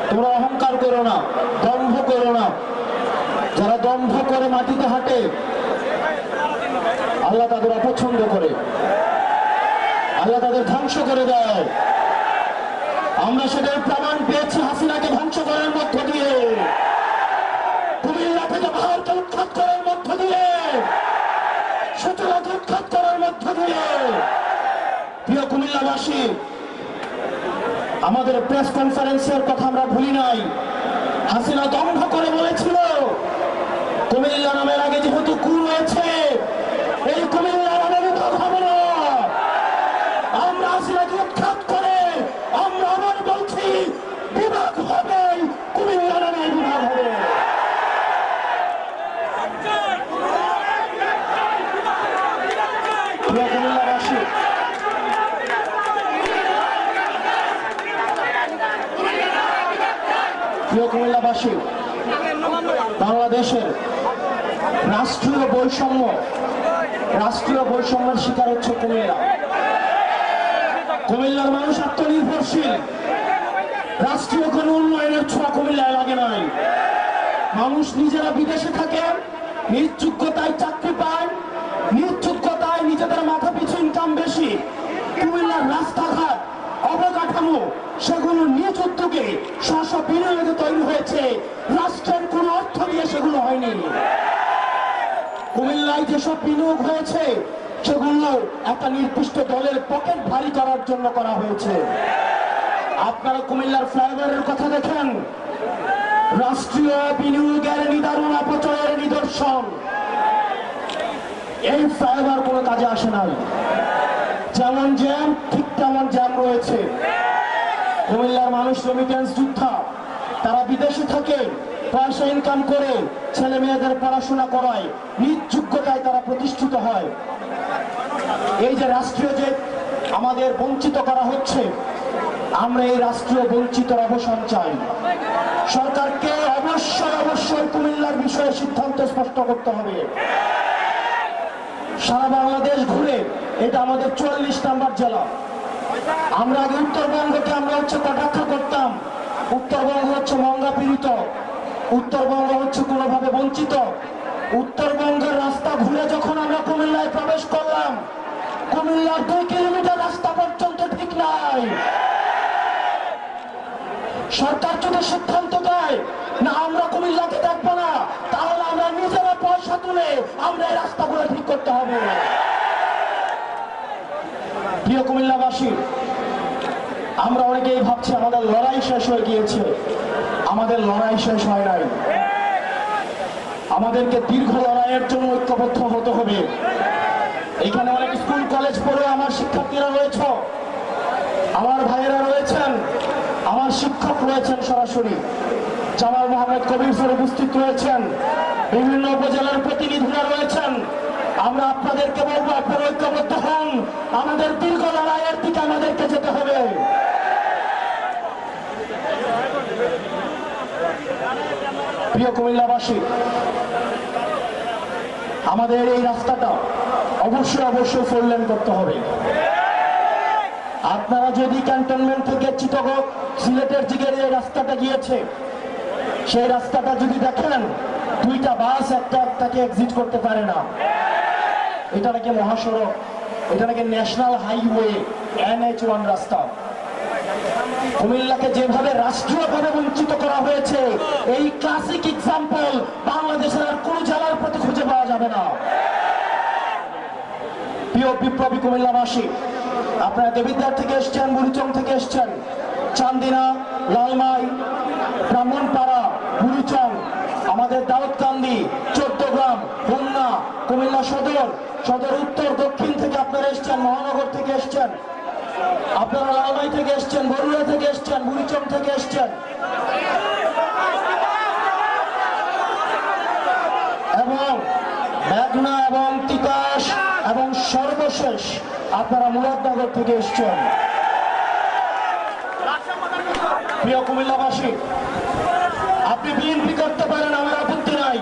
তোমরা অহংকার করো না, দম্ভ করো না। যারা দম্ভ করে মাটিতে হাঁটে আল্লাহ তাদের অপছন্দ করে, আল্লাহ তাদের ধ্বংস করে দেয়। আমরা সেটার প্রমাণ পেয়েছি হাসিনাকে ধ্বংস করার মধ্য দিয়ে, কুমিল্লা থেকে ভারতকে উৎখাত করার মধ্য দিয়ে, সূচনাকে উৎখাত করার মধ্য দিয়ে। প্রিয় কুমিল্লাবাসী, আমাদের প্রেস কনফারেন্সের কথা আমরা ভুলি নাই। হাসিনা দম্ভ করে বলেছিল কুমিল্লা নামের আগে যেহেতু কু রয়েছে, এই কুমিল্লা নামে বিভাগ হবে না। আমরা হাসিনাকে উৎখাত করে আমরা আবার বলছি বিভাগ হবে, কুমিল্লা নামে বিভাগ হবে। প্রিয় কুমিল্লাবাসী, প্রিয় কুমিল্লাবাসী, বাংলাদেশের রাষ্ট্রীয় বৈষম্যের শিকার হচ্ছে কুমিল্লা। কুমিল্লার মানুষ আত্মনির্ভরশীল, রাষ্ট্রীয় কোনো উন্নয়নের ছোঁয়া কুমিল্লায় লাগে নাই। মানুষ নিজেরা বিদেশে থাকে, নিজ যোগ্যতায় চাকরি পায়, নিজ যোগ্যতায় নিজেদের মাথা পিছু ইনকাম বেশি। কুমিল্লার রাস্তাঘাট, অবকাঠামো সেগুলো নিজ উদ্যোগে স্ব বিনিয়োগে তৈরি হয়েছে, রাষ্ট্রের কোনো অর্থ দিয়ে সেগুলো হয়নি। কুমিল্লায় যেসব বিনিয়োগ হয়েছে সেগুলো একটা নির্দিষ্ট দলের পকেট ভারী করার জন্য করা হয়েছে। আপনারা কুমিল্লার ফ্লাইওভারের কথা দেখেন, রাষ্ট্রীয় বিনিয়োগের নিদারুণ অপচয়ের নিদর্শন। এই ফ্লাইওভার কোনো কাজে আসে নাই। যেমন জ্যাম ঠিক তেমন জ্যাম রয়েছে। কুমিল্লার মানুষ রেমিটেন্স যোদ্ধা, তারা বিদেশে থাকে, পয়সা ইনকাম করে ছেলে মেয়েদের পড়াশোনা করায়, নিজ যোগ্যতায় তারা প্রতিষ্ঠিত হয়। এই যে রাষ্ট্রীয় যে আমাদের বঞ্চিত করা হচ্ছে, আমরা এই রাষ্ট্রীয় বঞ্চিতের অবসান চাই। সরকারকে অবশ্যই কুমিল্লার বিষয়ে সিদ্ধান্ত স্পষ্ট করতে হবে। সারা বাংলাদেশ ঘুরে এটা আমাদের ৪৪ নম্বর জেলা। আমরা আগে উত্তরবঙ্গকে আমরা কটাক্ষ করতাম, উত্তরবঙ্গ হচ্ছে মঙ্গা পীড়িত, উত্তরবঙ্গ হচ্ছে কোনোভাবে বঞ্চিত। উত্তরবঙ্গের রাস্তা ঘুরে যখন আমরা কুমিল্লায় প্রবেশ করলাম, কুমিল্লার 2 কিলোমিটার রাস্তা পর্যন্ত ঠিক নাই। সরকার যদি সিদ্ধান্ত দেয় না আমরা কুমিল্লাকে দেখবো না, তাহলে আমরা নিজেরা পয়সা তুলে আমরা এই রাস্তাগুলো ঠিক করতে হবে। প্রিয় কুমিল্লাবাসী, আমরা অনেকেই ভাবছি আমাদের লড়াই শেষ হয়ে গিয়েছে। আমাদের লড়াই শেষ হয় নাই। আমাদেরকে দীর্ঘ লড়াইয়ের জন্য ঐক্যবদ্ধ হতে হবে। এখানে অনেক স্কুল কলেজ পড়ে আমার শিক্ষার্থীরা রয়েছে, আমার ভাইয়েরা রয়েছেন, আমার শিক্ষক রয়েছেন, সরাসরি জামাল মোহাম্মদ কবির স্যার উপস্থিত রয়েছেন, বিভিন্ন উপজেলার প্রতিনিধিরা রয়েছেন। আমরা আপনাদেরকে বলবো আপনারা ঐক্যবদ্ধ হন। আমাদের দীর্ঘ লড়াইয়ের দিকে আমাদেরকে যেতে হবে। প্রিয় কুমিল্লাবাসী, আমাদের এই রাস্তাটা অবশ্যই 4 লেন করতে হবে। আপনারা যদি ক্যান্টনমেন্ট থেকে চিটাগং সিলেটের দিকে এই রাস্তাটা গিয়েছে, সেই রাস্তাটা যদি দেখেন 2টা বাস একটাকে এক্সিট করতে পারে না। এটা নাকি মহাসড়ক, এটা নাকি ন্যাশনাল হাইওয়ে NH1 রাস্তা। কুমিল্লাকে যেভাবে রাষ্ট্রীয়ভাবে বঞ্চিত করা হয়েছে, এই ক্লাসিক এক্সাম্পল বাংলাদেশের আর কোন জেলার প্রতি খুঁজে পাওয়া যাবে না। প্রিয় বিপ্লবী কুমিল্লাবাসী, আপনারা দেবিদ্বার থেকে এসছেন, বুড়িচং থেকে এসছেন, চান্দিনা, লালমাই, ব্রাহ্মণপাড়া, বুড়িচং, আমাদের দাউদকান্দি, চট্টগ্রাম, খুলনা, কুমিল্লা সদর, উত্তর দক্ষিণ থেকে আপনারা এসছেন, মহানগর থেকে এসছেন, আপনারা লালমাই থেকে এসছেন, বরুড়া থেকে এসছেন, বুড়িচং থেকে এসছেন, এবং মেঘনা এবং তিতাস, এবং সর্বশেষ আপনারা মুরাদনগর থেকে এসছেন। প্রিয় কুমিল্লাবাসী, আপনি বিএনপি করতে পারেন, আমার আপত্তি নাই।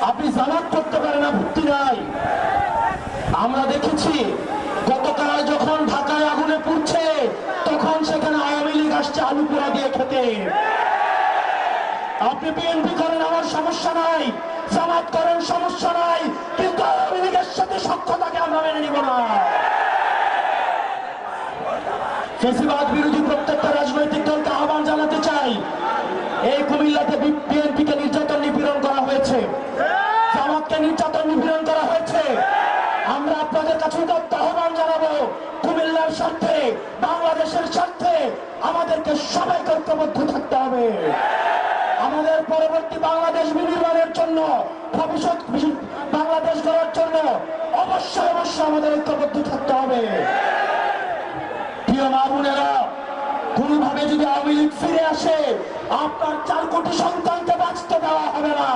আপনি জামাত করতে পারেন, আপত্তি নাই। আমরা দেখেছি গতকাল যখন ঢাকায় আগুনে পুড়ছে তখন সেখানে আওয়ামী লীগ আসছে আলু পোড়া দিয়ে খেতে। আপনি বিএনপি করেন, আমার সমস্যা নাই, জামাত করেন, সমস্যা নাই, কিন্তু আওয়ামী লীগের সাথে সখ্যতাকে আমরা মেনে নিব না। ফ্যাসিবাদ বিরোধী প্রত্যেকটা রাজনৈতিক দলকে আহ্বান জানাতে চাই, এই কুমিল্লাতে বিএনপিকে নির্যাতন নিপীড়ন করা হয়েছে, জামাতকে নির্যাতন নিপীড়ন করা হয়েছে। আমরা আপনাদের কাছে আহ্বান জানাবো, কুমিল্লার স্বার্থে, বাংলাদেশের স্বার্থে আমাদেরকে সবাইকে ঐক্যবদ্ধ থাকতে হবে। আমাদের পরবর্তী বাংলাদেশ বিনির্মাণের জন্য, ভবিষ্যৎ বাংলাদেশ গড়ার জন্য অবশ্যই আমাদের ঐক্যবদ্ধ থাকতে হবে। প্রিয় মা বোনেরা, কোনোভাবে যদি আওয়ামী লীগ ফিরে আসে, আপনার 4 কোটি সন্তানকে বাঁচতে দেওয়া হবে না।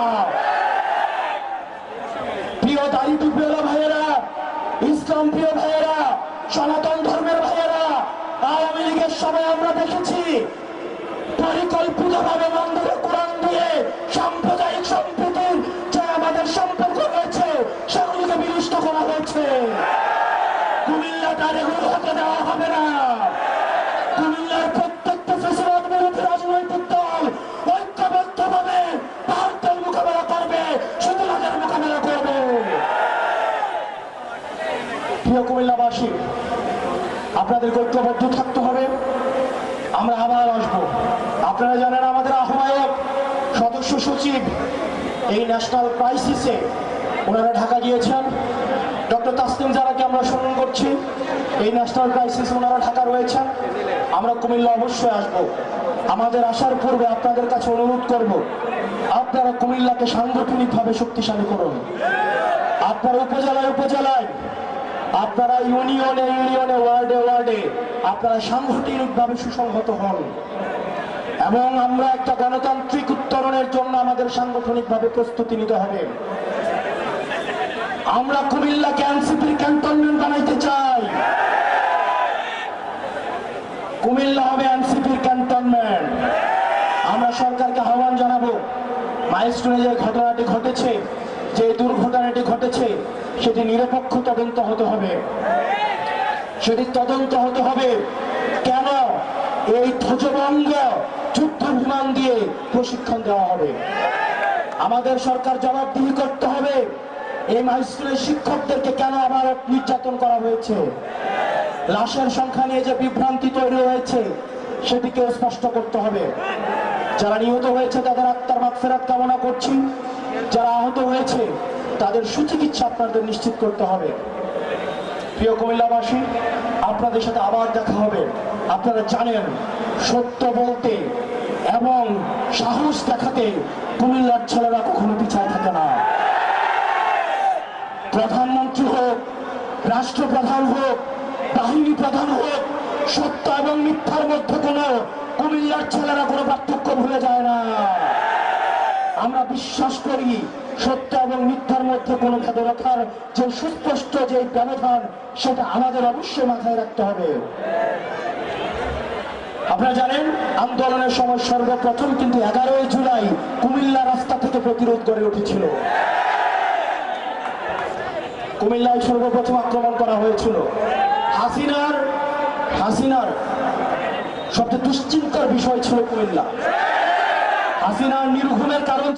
প্রিয় দাড়ি টুপিওয়ালা ভাইয়েরা, ইসলাম প্রিয় ভাইয়েরা, সনাতন ধর্মের ভাইয়েরা, আওয়ামী লীগের সময় আমরা দেখেছি পরিকল্পিতভাবে মন্দিরে কোরআন দিয়ে সাম্প্রদায়িক সম্প্রীতির যে আমাদের সম্পর্ক রয়েছে সেগুলিকে বিনষ্ট করা হয়েছে। কুমিল্লাটার এগুলো হতে দেওয়া হবে না। কুমিল্লার প্রত্যেকটা ফ্যাসিবাদ বিরোধী রাজনৈতিক দল ঐক্যবদ্ধভাবে ভারতের মোকাবেলা করবে, শত্রুদের মোকাবেলা করবে। প্রিয় কুমিল্লাবাসী, আপনাদের ঐক্যবদ্ধ থাকতে হবে। আমরা আবার আসবো। আপনারা জানেন আমাদের আহ্বায়ক সদস্য সচিব এই ন্যাশনাল ক্রাইসিসে ওনারা ঢাকা গিয়েছেন। ডক্টর তাসলিম জারাকে আমরা স্মরণ করছি। এই ন্যাশনাল ক্রাইসিস ওনারা ঢাকা রয়েছেন। আমরা কুমিল্লা অবশ্যই আসব। আমাদের আসার পূর্বে আপনাদের কাছে অনুরোধ করব, আপনারা কুমিল্লাকে সাংগঠনিকভাবে শক্তিশালী করুন। আপনারা উপজেলায় উপজেলায়, আপনারা ইউনিয়নে ওয়ার্ডে আপনারা সাংগঠনিকভাবে সুসংহত হন এবং আমরা একটা গণতান্ত্রিক উত্তরণের জন্য আমাদের সাংগঠনিকভাবে প্রস্তুতি নিতে হবে। আমরা কুমিল্লাকে এনসিপির ক্যান্টনমেন্ট বানাইতে চাই। কুমিল্লা হবে এনসিপির ক্যান্টনমেন্ট। আমরা সরকারকে আহ্বান জানাবো, মাইলস্টোনে যে ঘটনাটি ঘটেছে, যে দুর্ঘটনাটি ঘটেছে, সেটি নিরপেক্ষ তদন্ত হতে হবে। সেটি তদন্ত হতে হবে কেন এই ধ্বজভঙ্গ যুদ্ধ বিমান দিয়ে প্রশিক্ষণ দেওয়া হবে। আমাদের সরকার জবাবদিহি করতে হবে, এই মাইলস্টোনের শিক্ষকদেরকে কেন আবার নির্যাতন করা হয়েছে। লাশের সংখ্যা নিয়ে যে বিভ্রান্তি তৈরি হয়েছে সেটিকে স্পষ্ট করতে হবে। যারা নিহত হয়েছে তাদের আত্মার মাগফিরাত কামনা করছি। যারা আহত হয়েছে তাদের সুচিকিৎসা আপনাদের নিশ্চিত করতে হবে। প্রিয় কুমিল্লাবাসী, আপনাদের সাথে আবার দেখা হবে। আপনারা জানেন, সত্য বলতে এবং সাহস দেখাতে কুমিল্লার ছেলেরা কখনো পিছায় থাকে না। প্রধানমন্ত্রী হোক, রাষ্ট্রপ্রধান হোক, বাহিনী প্রধান হোক, সত্য এবং মিথ্যার মধ্যে কোনো কুমিল্লার ছেলেরা কোনো পার্থক্য ভুলে যায় না। আমরা বিশ্বাস করি সত্য এবং মিথ্যার মধ্যে কোনো ভেদরেখার যে সুস্পষ্ট যে ব্যবধান, সেটা আমাদের অবশ্যই মাথায় রাখতে হবে। আপনারা জানেন, আন্দোলনের সময় সর্বপ্রথম কিন্তু 11ই জুলাই কুমিল্লা রাস্তা থেকে প্রতিরোধ গড়ে উঠেছিল। কুমিল্লায় সর্বপ্রথম আক্রমণ করা হয়েছিল। হাসিনার সবচেয়ে দুশ্চিন্তার বিষয় ছিল কুমিল্লা। হাসিনার নির্ঘুমের কারণ